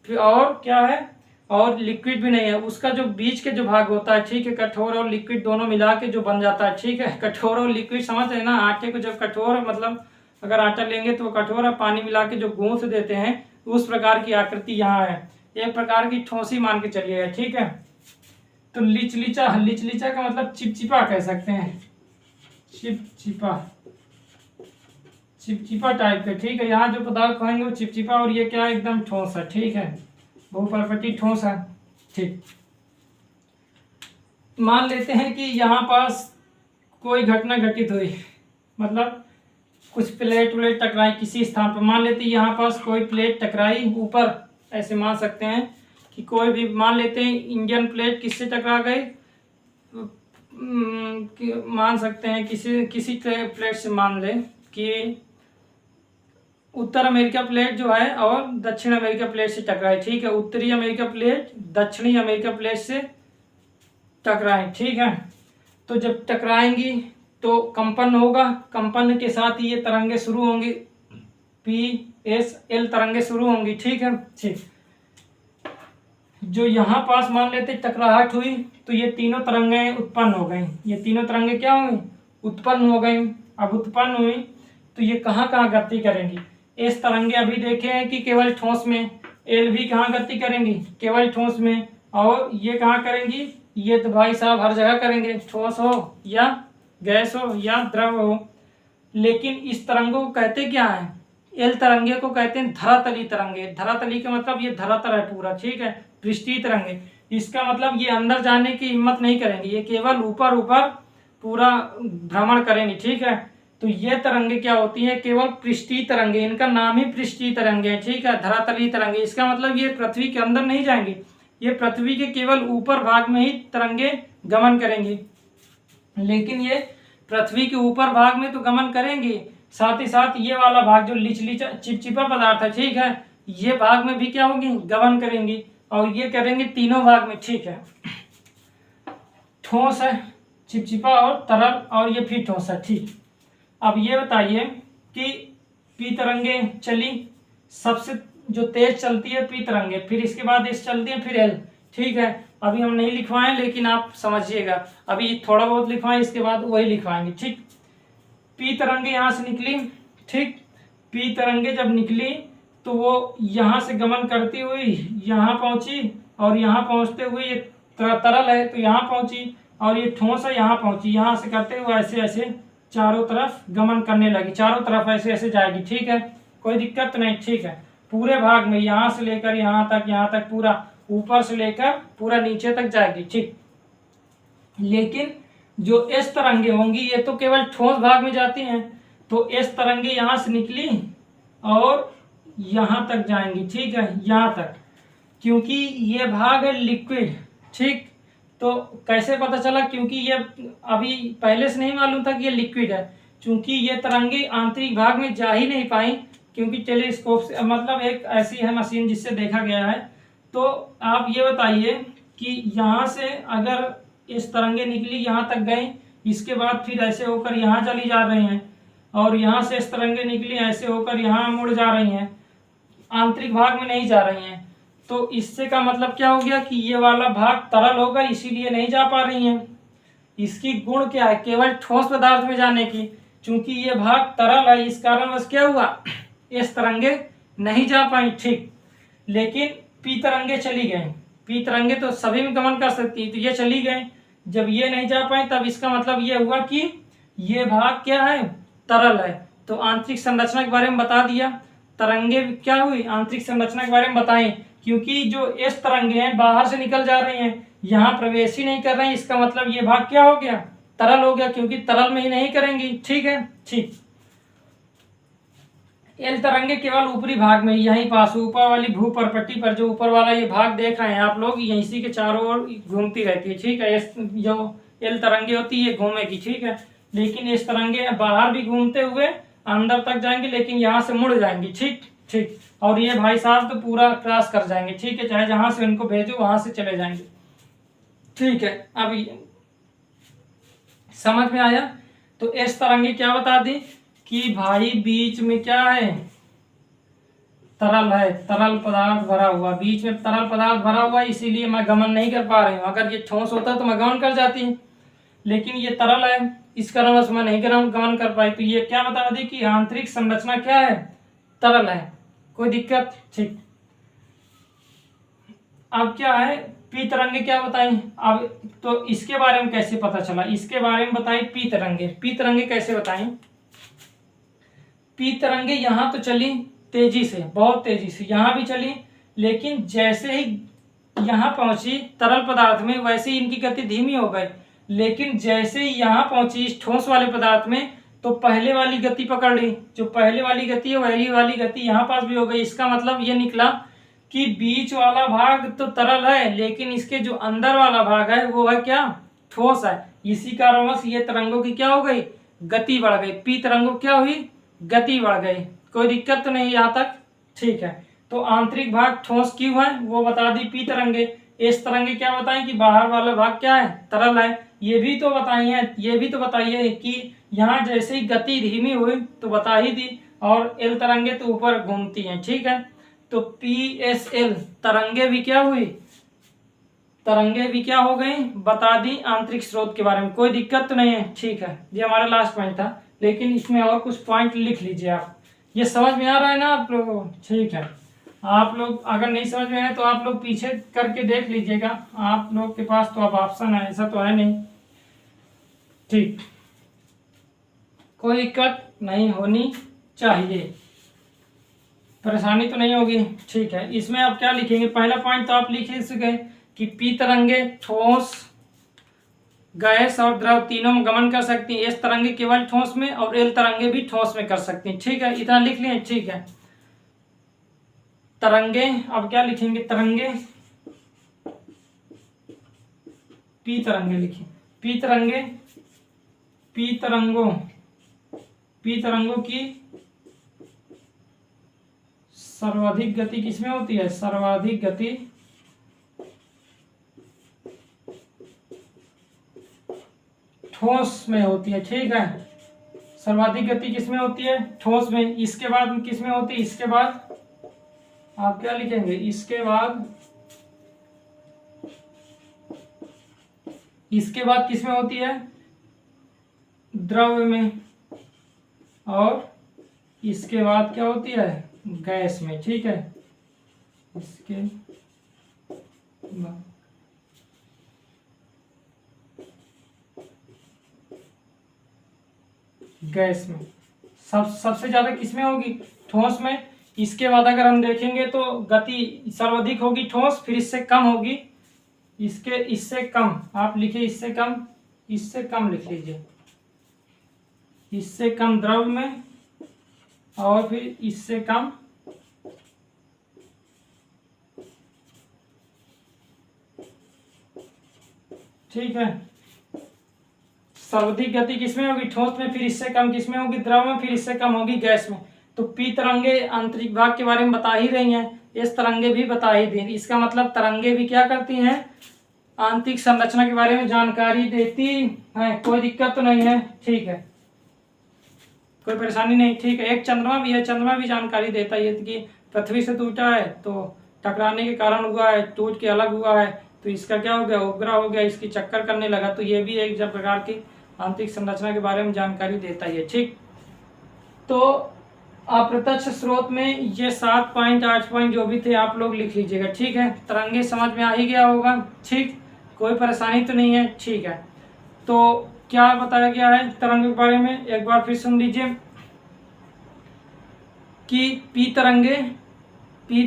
फिर और क्या है, और लिक्विड भी नहीं है। उसका जो बीच के जो भाग होता है, ठीक है, कठोर और लिक्विड दोनों मिला के जो बन जाता है। ठीक है, कठोर और लिक्विड समझ रहे हैं ना? आटे को जब कठोर, मतलब अगर आटा लेंगे तो कठोर और पानी मिला के जो गूंथ देते हैं, उस प्रकार की आकृति यहाँ है। एक प्रकार की ठोसी मान के चलिए। ठीक है, तो लिचलीचा, लिचलीचा का मतलब चिपचिपा कह सकते हैं, चिपचिपा, चिपचिपा टाइप का। ठीक है, यहाँ जो पदार्थ कहेंगे वो चिपचिपा, और ये क्या है, एकदम ठोस है। ठीक है, भूपर्वतीय ठोस है। ठीक, मान लेते हैं कि यहाँ पास कोई घटना घटित हुई, मतलब कुछ प्लेट व्लेट टकराई किसी स्थान पर। मान लेते हैं यहाँ पास कोई प्लेट टकराई ऊपर, ऐसे मान सकते हैं कि कोई भी, मान लेते हैं इंडियन प्लेट किससे टकरा गई, मान सकते हैं किसी प्लेट से मान लें कि उत्तर अमेरिका प्लेट जो है और दक्षिण अमेरिका प्लेट से टकराए। ठीक है, उत्तरी अमेरिका प्लेट दक्षिणी अमेरिका प्लेट से टकराए। ठीक है, तो जब टकराएंगी तो कंपन होगा, कंपन के साथ ही ये तरंगे शुरू होंगी, PSL तरंगे शुरू होंगी। ठीक है, ठीक, जो यहाँ पास मान लेते टकराहट हुई तो ये तीनों तरंगे उत्पन्न हो गई। ये तीनों तरंगे क्या हुई, उत्पन्न हो गई। अब उत्पन्न हुई तो ये कहाँ कहाँ गति करेंगी। इस तरंगे अभी देखे हैं कि केवल ठोस में, एल भी कहाँ गति करेंगी, केवल ठोस में। और ये कहाँ करेंगी, ये तो भाई साहब हर जगह करेंगे, ठोस हो या गैस हो या द्रव हो। लेकिन इस तरंगों को कहते क्या है, एल तरंगे को कहते हैं धरातली तरंगे। धरातली का मतलब ये धरातल है पूरा। ठीक है, पृष्ठीय तरंगे, इसका मतलब ये अंदर जाने की हिम्मत नहीं करेंगी, ये केवल ऊपर ऊपर पूरा भ्रमण करेंगी। ठीक है, तो ये तरंगे क्या होती हैं, केवल पृष्ठीय तरंगे, इनका नाम ही पृष्ठीय तरंगे है। ठीक है, धरातलीय तरंगे, इसका मतलब ये पृथ्वी के अंदर नहीं जाएंगी, ये पृथ्वी के केवल ऊपर भाग में ही तरंगे गमन करेंगी। लेकिन ये पृथ्वी के ऊपर भाग में तो गमन करेंगी, साथ ही साथ ये वाला भाग जो लिचलीचा चिपचिपा पदार्थ है, ठीक है, ये भाग में भी क्या होगी, गमन करेंगी। और ये करेंगे तीनों भाग में। ठीक है, ठोस है, चिपचिपा और तरल, और ये फिर ठोस है। ठीक, अब ये बताइए कि पी तरंगे चली, सबसे जो तेज चलती है पी तरंगे, फिर इसके बाद इस चलती है, फिर एल। ठीक है, अभी हम नहीं लिखवाएं लेकिन आप समझिएगा, अभी थोड़ा बहुत लिखवाएं, इसके बाद वही लिखवाएंगे। ठीक, पी तरंगे यहाँ से निकली। ठीक, पी तरंगे जब निकली तो वो यहाँ से गमन करती हुई यहाँ पहुँची, और यहाँ पहुँचते हुए ये तरल है तो यहाँ पहुँची, और ये ठोस है यहाँ पहुँची। यहाँ से करते हुए ऐसे ऐसे चारों तरफ गमन करने लगी, चारों तरफ ऐसे ऐसे जाएगी। ठीक है, कोई दिक्कत नहीं। ठीक है, पूरे भाग में यहाँ से लेकर यहाँ तक पूरा ऊपर से लेकर पूरा नीचे तक जाएगी। ठीक, लेकिन जो एस तरंगे होंगी ये तो केवल ठोस भाग में जाती हैं, तो एस तरंगे यहाँ से निकली और यहाँ तक जाएंगी। ठीक है, यहाँ तक, क्योंकि ये भाग है लिक्विड। ठीक, तो कैसे पता चला? क्योंकि ये अभी पहले से नहीं मालूम था कि ये लिक्विड है, क्योंकि ये तरंगे आंतरिक भाग में जा ही नहीं पाई, क्योंकि टेलीस्कोप से मतलब एक ऐसी है मशीन जिससे देखा गया है। तो आप ये बताइए कि यहाँ से अगर इस तरंगे निकली यहाँ तक गई, इसके बाद फिर ऐसे होकर यहाँ चली जा रही हैं, और यहाँ से इस तरंगे निकली ऐसे होकर यहाँ मुड़ जा रही हैं, आंतरिक भाग में नहीं जा रही हैं। तो इससे का मतलब क्या हो गया कि ये वाला भाग तरल होगा, इसीलिए नहीं जा पा रही हैं। इसकी गुण क्या है? केवल ठोस पदार्थ में जाने की। चूंकि ये भाग तरल है, इस कारण बस क्या हुआ, इस तरंगे नहीं जा पाई। ठीक, लेकिन पी तरंगे चली गई। पी तरंगे तो सभी में गमन कर सकती है, तो ये चली गई। जब ये नहीं जा पाई तब इसका मतलब ये हुआ कि ये भाग क्या है, तरल है। तो आंतरिक संरचना के बारे में बता दिया। तरंगे क्या हुई, आंतरिक संरचना के बारे में बताएं, क्योंकि जो इस तरंगे हैं बाहर से निकल जा रही हैं, यहाँ प्रवेश ही नहीं कर रहे हैं, इसका मतलब ये भाग क्या हो गया, तरल हो गया, क्योंकि तरल में ही नहीं करेंगी। ठीक है, ठीक। एल तरंगे केवल ऊपरी भाग में, यहीं पास ऊपर वाली भू परपट्टी पर, जो ऊपर वाला ये भाग देख रहे हैं आप लोग, इसी के चारों ओर घूमती रहती है। ठीक है, जो एल तरंगे होती है ये घूमेगी। ठीक है, लेकिन इस तरंगे बाहर भी घूमते हुए अंदर तक जाएंगे, लेकिन यहाँ से मुड़ जाएंगी। ठीक ठीक, और ये भाई साहब तो पूरा क्रॉस कर जाएंगे। ठीक है, चाहे जहां से उनको भेजो वहां से चले जाएंगे। ठीक है, अब समझ में आया? तो इस तरंगे क्या बता दी कि भाई बीच में क्या है, तरल है, तरल पदार्थ भरा हुआ, बीच में तरल पदार्थ भरा हुआ, इसीलिए मैं गमन नहीं कर पा रही हूँ। अगर ये ठोस होता तो मैं गमन कर जाती, लेकिन ये तरल है, इस कारण बस मैं नहीं गमन कर पाई। तो ये क्या बता दी कि आंतरिक संरचना क्या है, तरल है। कोई दिक्कत? ठीक। अब क्या है, पी तरंगे क्या बताएं? अब तो इसके बारे में कैसे पता चला, इसके बारे में बताएं। पी तरंगे, पी तरंगे कैसे बताएं? पी तरंगे यहाँ तो चली तेजी से, बहुत तेजी से यहाँ भी चली, लेकिन जैसे ही यहाँ पहुंची तरल पदार्थ में, वैसे ही इनकी गति धीमी हो गई। लेकिन जैसे ही यहाँ पहुंची इस ठोस वाले पदार्थ में, तो पहले वाली गति पकड़ ली। जो पहले वाली गति है वही वाली गति यहाँ पास भी हो गई। इसका मतलब ये निकला कि बीच वाला भाग तो तरल है, लेकिन इसके जो अंदर वाला भाग है वो है क्या, ठोस है। इसी कारणवश ये तरंगों की क्या हो गई, गति बढ़ गई। पी तरंगों क्या हुई, गति बढ़ गई। कोई दिक्कत तो नहीं यहाँ तक? ठीक है, तो आंतरिक भाग ठोस क्यों है वो बता दी पी तरंगे। इस तरंगे क्या बताएं कि बाहर वाला भाग क्या है, तरल है। ये भी तो बताइए, ये भी तो बताइए कि यहाँ जैसे ही गति धीमी हुई तो बता ही दी, और एल तरंगे तो ऊपर घूमती हैं। ठीक है, तो PSL तरंगे भी क्या हुई, तरंगे भी क्या हो गई, बता दी आंतरिक स्रोत के बारे में। कोई दिक्कत तो नहीं है? ठीक है, ये हमारा लास्ट पॉइंट था, लेकिन इसमें और कुछ पॉइंट लिख लीजिए आप। ये समझ में आ रहा है ना आप लोगों को? ठीक है, आप लोग अगर नहीं समझ में आए तो आप लोग पीछे करके देख लीजिएगा, आप लोग के पास तो अब ऑप्शन है, ऐसा तो है नहीं। ठीक, कोई दिक्कत नहीं होनी चाहिए, परेशानी तो नहीं होगी। ठीक है, इसमें आप क्या लिखेंगे, पहला पॉइंट तो आप लिख ही सके कि पी तरंगे ठोस, गैस और द्रव तीनों में गमन कर सकती हैं। एस तरंगे केवल ठोस में, और एल तरंगे भी ठोस में कर सकती हैं। ठीक है, इतना लिख लें। ठीक है, तरंगे, अब क्या लिखेंगे, तरंगे, पी तरंगे लिखिए। पी तरंगे, पी तरंगों, पी तरंगों की सर्वाधिक गति किसमें होती है, सर्वाधिक गति ठोस में होती है। ठीक है, सर्वाधिक गति किसमें होती है, ठोस में। इसके बाद किसमें होती है, इसके बाद आप क्या लिखेंगे, इसके बाद, इसके बाद किसमें होती है, द्रव में, और इसके बाद क्या होती है, गैस में। ठीक है, इसके बाद गैस में। सबसे ज्यादा किसमें होगी, ठोस में। इसके बाद अगर हम देखेंगे तो गति सर्वाधिक होगी ठोस, फिर इससे कम होगी, इससे कम आप लिखिए, इससे कम लिख लीजिए, इससे कम द्रव में, और फिर इससे कम ठीक है। सर्वाधिक गति किसमें होगी? ठोस में, फिर इससे कम किसमें होगी? द्रव में, फिर इससे कम होगी गैस में। तो पी तरंगे आंतरिक भाग के बारे में बता ही रही हैं, एस तरंगे भी बता ही दी। इसका मतलब तरंगे भी क्या करती हैं? आंतरिक संरचना के बारे में जानकारी देती है। कोई दिक्कत तो नहीं है? ठीक है, कोई परेशानी नहीं। ठीक है, एक चंद्रमा भी है, चंद्रमा भी जानकारी देता है कि पृथ्वी से टूटा है तो टकराने के कारण हुआ है, टूट के अलग हुआ है, तो इसका क्या हो गया? उपग्रह हो गया, इसकी चक्कर करने लगा। तो ये भी एक जब प्रकार की आंतरिक संरचना के बारे में जानकारी देता है। ठीक, तो अप्रत्यक्ष स्रोत में ये 7 पॉइंट 8 पॉइंट जो भी थे आप लोग लिख लीजिएगा। ठीक है, तरंगे समझ में आ ही गया होगा। ठीक, कोई परेशानी तो नहीं है? ठीक है, तो क्या बताया गया है तरंग के बारे में एक बार फिर सुन लीजिए कि पी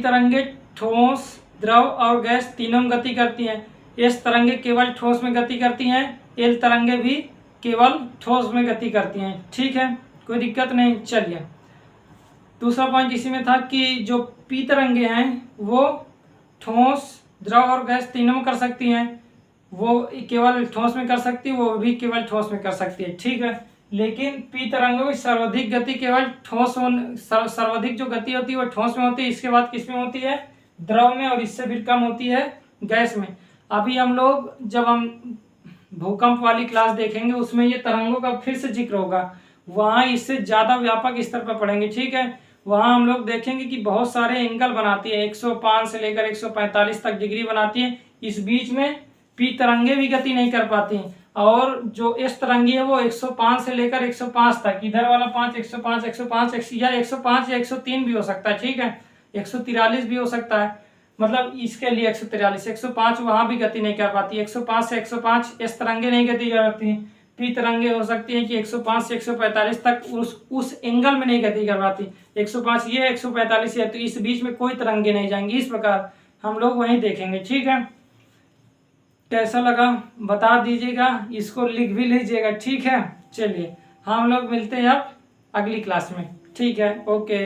तरंगे ठोस, द्रव और गैस तीनों में गति करती हैं। एस तरंगे केवल ठोस में गति करती हैं, एल तरंगे भी केवल ठोस में गति करती हैं। ठीक है, कोई दिक्कत नहीं। चलिए, दूसरा पॉइंट इसी में था कि जो पी तरंगे हैं वो ठोस, द्रव और गैस तीनों में कर सकती हैं। वो केवल ठोस में कर सकती है, वो भी केवल ठोस में कर सकती है। ठीक है, लेकिन पी तरंगों की सर्वाधिक गति केवल ठोस सर्वाधिक जो गति होती है वो ठोस में होती है। इसके बाद किस में होती है? द्रव में, और इससे फिर कम होती है गैस में। अभी हम लोग जब हम भूकंप वाली क्लास देखेंगे उसमें ये तरंगों का फिर से जिक्र होगा, वहाँ इससे ज़्यादा व्यापक स्तर पर पढ़ेंगे। ठीक है, वहाँ हम लोग देखेंगे कि बहुत सारे एंगल बनाती है, 105 से लेकर 145 तक डिग्री बनाती है। इस बीच में पी तरंगे भी गति नहीं कर पाती हैं, और जो एस तरंगी है वो 105 से लेकर 105 तक, इधर वाला 5 105 105 या 105 या 103 भी हो सकता है। ठीक है, 143 भी हो सकता है, मतलब इसके लिए 143 105 वहाँ भी गति नहीं कर पाती। 105 से 105 एस तरंगे नहीं गति कर पाती हैं। पी तरंगे हो सकती हैं कि 105 से 145 तक उस एंगल में नहीं गति कर पाती। 105 ये 145 है, तो इस बीच में कोई तरंगे नहीं जाएंगी। इस प्रकार हम लोग वहीं देखेंगे। ठीक है, कैसा लगा बता दीजिएगा, इसको लिख भी लीजिएगा। ठीक है, चलिए हम लोग मिलते हैं अब अगली क्लास में। ठीक है, ओके।